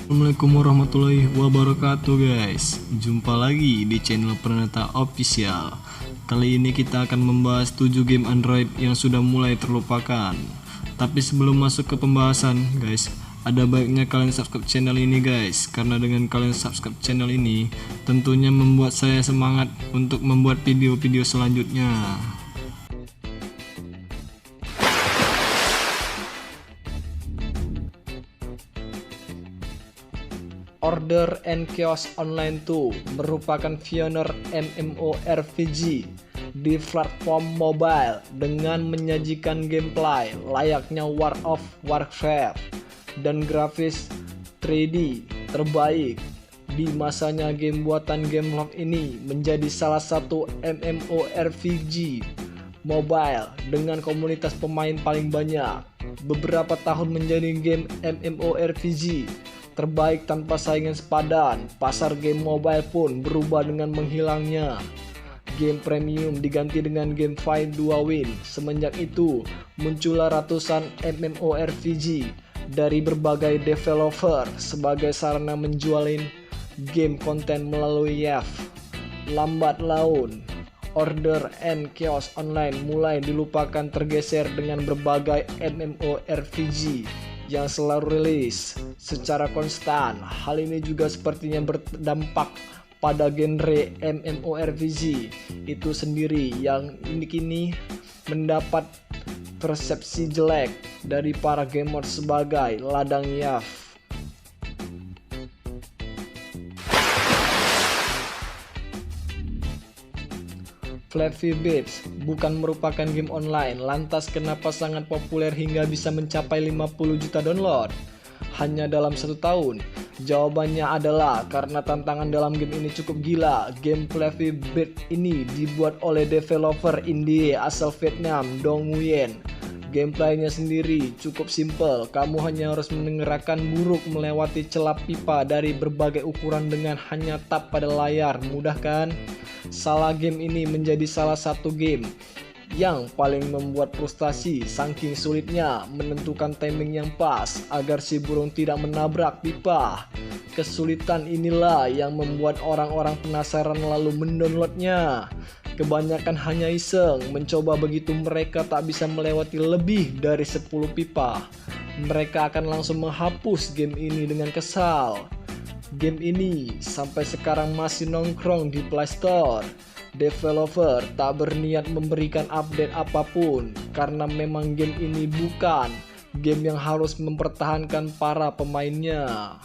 Assalamualaikum warahmatullahi wabarakatuh guys. Jumpa lagi di channel Pranata Official. Kali ini kita akan membahas 7 game Android yang sudah mulai terlupakan. Tapi sebelum masuk ke pembahasan guys, ada baiknya kalian subscribe channel ini guys, karena dengan kalian subscribe channel ini tentunya membuat saya semangat untuk membuat video-video selanjutnya. Order and Chaos Online 2 merupakan pioner MMORPG di platform mobile dengan menyajikan gameplay layaknya World of Warcraft dan grafis 3D terbaik. Di masanya, game buatan Gameloft ini menjadi salah satu MMORPG mobile dengan komunitas pemain paling banyak. Beberapa tahun menjadi game MMORPG terbaik tanpa saingan sepadan, pasar game mobile pun berubah dengan menghilangnya game premium diganti dengan game Fight 2 Win. Semenjak itu, muncullah ratusan MMORPG dari berbagai developer sebagai sarana menjualin game konten melalui YAF. Lambat laun, Order and Chaos Online mulai dilupakan, tergeser dengan berbagai MMORPG yang selalu rilis secara konstan. Hal ini juga sepertinya berdampak pada genre MMORPG itu sendiri yang kini mendapat persepsi jelek dari para gamer sebagai ladang YAF. Flappy Bird bukan merupakan game online, lantas kenapa sangat populer hingga bisa mencapai 50 juta download hanya dalam 1 tahun? Jawabannya adalah karena tantangan dalam game ini cukup gila. Game Flappy Bird ini dibuat oleh developer indie asal Vietnam, Dong Nguyen. Gameplaynya sendiri cukup simple, kamu hanya harus menggerakkan buruk melewati celah pipa dari berbagai ukuran dengan hanya tap pada layar. Mudah kan? Salah game ini menjadi salah satu game yang paling membuat frustasi saking sulitnya menentukan timing yang pas agar si burung tidak menabrak pipa. Kesulitan inilah yang membuat orang-orang penasaran lalu mendownloadnya. Kebanyakan hanya iseng mencoba, begitu mereka tak bisa melewati lebih dari 10 pipa, mereka akan langsung menghapus game ini dengan kesal. Game ini sampai sekarang masih nongkrong di Play Store. Developer tak berniat memberikan update apapun karena memang game ini bukan game yang harus mempertahankan para pemainnya.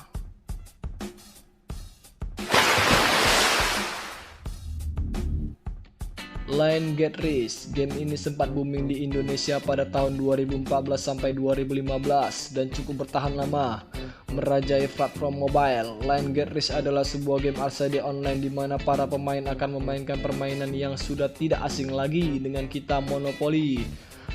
Line Get Rich, game ini sempat booming di Indonesia pada tahun 2014 sampai 2015 dan cukup bertahan lama merajai platform mobile. Line Get Rich adalah sebuah game arcade online di mana para pemain akan memainkan permainan yang sudah tidak asing lagi dengan kita, Monopoly.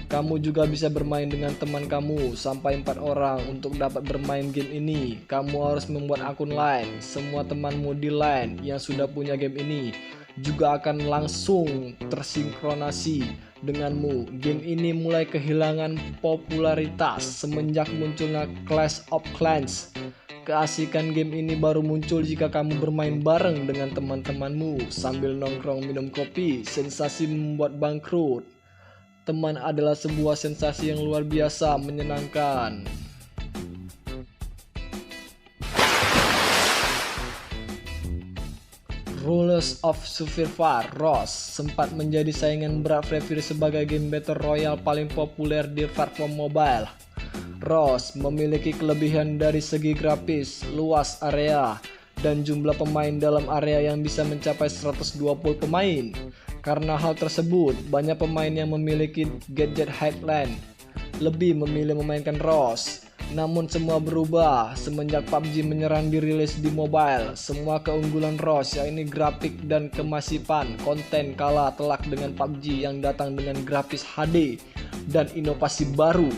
Kamu juga bisa bermain dengan teman kamu sampai 4 orang. Untuk dapat bermain game ini, kamu harus membuat akun Line. Semua temanmu di Line yang sudah punya game ini juga akan langsung tersinkronasi denganmu. Game ini mulai kehilangan popularitas semenjak munculnya Clash of Clans. Keasikan game ini baru muncul jika kamu bermain bareng dengan teman-temanmu sambil nongkrong minum kopi. Sensasi membuat bangkrut teman adalah sebuah sensasi yang luar biasa menyenangkan. Rules of Survivor ROS sempat menjadi saingan berat Free Fire sebagai game Battle Royale paling populer di platform mobile. ROS memiliki kelebihan dari segi grafis, luas area, dan jumlah pemain dalam area yang bisa mencapai 120 pemain. Karena hal tersebut, banyak pemain yang memiliki gadget Highland lebih memilih memainkan ROS. Namun semua berubah semenjak PUBG menyerang dirilis di mobile. Semua keunggulan ROS, yakni grafik dan kemasipan konten, kalah telak dengan PUBG yang datang dengan grafis HD dan inovasi baru.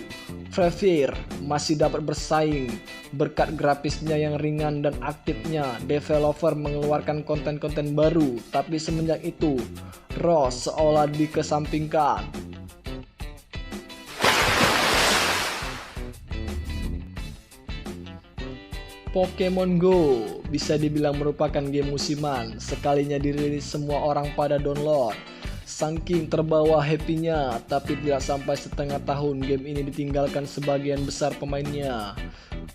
Free Fire masih dapat bersaing berkat grafisnya yang ringan dan aktifnya developer mengeluarkan konten-konten baru. Tapi semenjak itu, ROS seolah dikesampingkan. Pokemon Go bisa dibilang merupakan game musiman. Sekalinya dirilis semua orang pada download. Saking terbawa happy-nya, tapi tidak sampai setengah tahun game ini ditinggalkan sebagian besar pemainnya.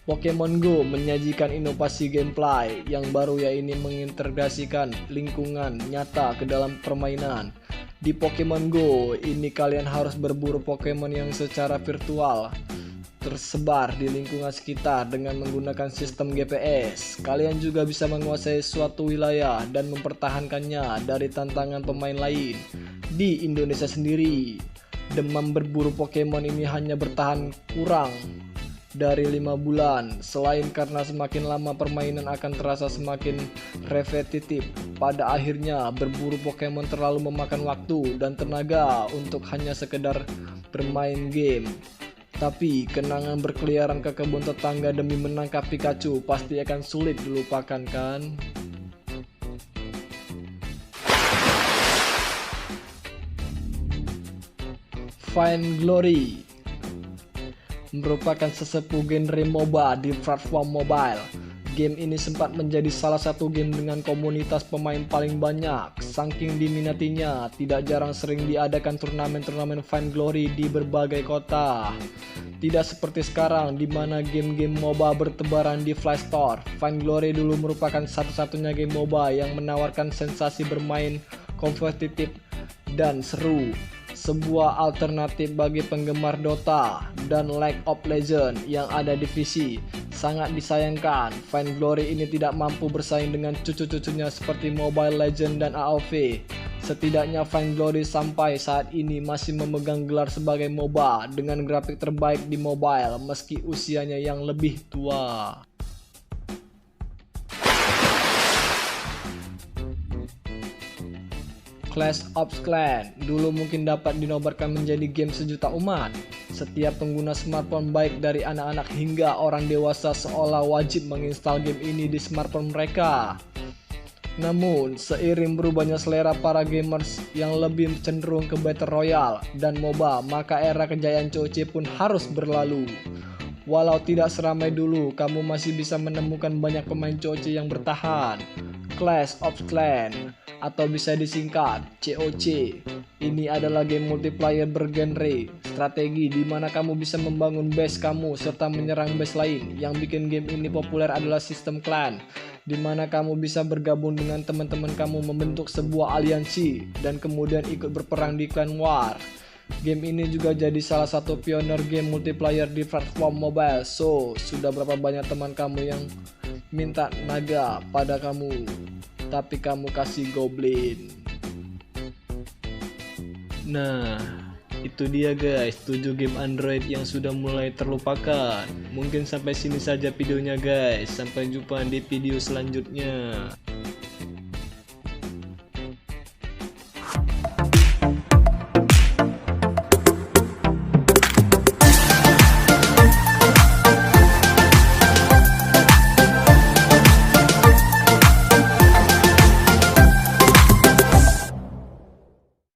Pokemon Go menyajikan inovasi gameplay yang baru, yaitu mengintegrasikan lingkungan nyata ke dalam permainan. Di Pokemon Go ini kalian harus berburu Pokemon yang secara virtual tersebar di lingkungan sekitar dengan menggunakan sistem GPS. Kalian juga bisa menguasai suatu wilayah dan mempertahankannya dari tantangan pemain lain. Di Indonesia sendiri, demam berburu Pokemon ini hanya bertahan kurang dari 5 bulan. Selain karena semakin lama permainan akan terasa semakin repetitif, pada akhirnya berburu Pokemon terlalu memakan waktu dan tenaga untuk hanya sekedar bermain game. Tapi kenangan berkeliaran ke kebun tetangga demi menangkap Pikachu pasti akan sulit dilupakan, kan? Vainglory merupakan sesepuh genre MOBA di platform mobile. Game ini sempat menjadi salah satu game dengan komunitas pemain paling banyak. Saking diminatinya, tidak jarang sering diadakan turnamen-turnamen Vainglory di berbagai kota. Tidak seperti sekarang, di mana game-game MOBA bertebaran di Play Store. Vainglory dulu merupakan satu-satunya game MOBA yang menawarkan sensasi bermain kompetitif dan seru. Sebuah alternatif bagi penggemar Dota dan League of Legends yang ada di PC. Sangat disayangkan, Vainglory ini tidak mampu bersaing dengan cucu-cucunya seperti Mobile Legends dan AoV. Setidaknya Vainglory sampai saat ini masih memegang gelar sebagai MOBA dengan grafik terbaik di mobile meski usianya yang lebih tua. Clash of Clans dulu mungkin dapat dinobatkan menjadi game sejuta umat. Setiap pengguna smartphone baik dari anak-anak hingga orang dewasa seolah wajib menginstal game ini di smartphone mereka. Namun, seiring berubahnya selera para gamers yang lebih cenderung ke Battle Royale dan MOBA, maka era kejayaan COC pun harus berlalu. Walau tidak seramai dulu, kamu masih bisa menemukan banyak pemain COC yang bertahan. Clash of Clans atau bisa disingkat COC. Ini adalah game multiplayer bergenre strategi di mana kamu bisa membangun base kamu serta menyerang base lain. Yang bikin game ini populer adalah sistem clan, di mana kamu bisa bergabung dengan teman-teman kamu membentuk sebuah aliansi dan kemudian ikut berperang di clan war. Game ini juga jadi salah satu pionir game multiplayer di platform mobile. So, sudah berapa banyak teman kamu yang minta naga pada kamu, tapi kamu kasih goblin? Nah, itu dia guys, 7 game Android yang sudah mulai terlupakan. Mungkin sampai sini saja videonya guys. Sampai jumpa di video selanjutnya.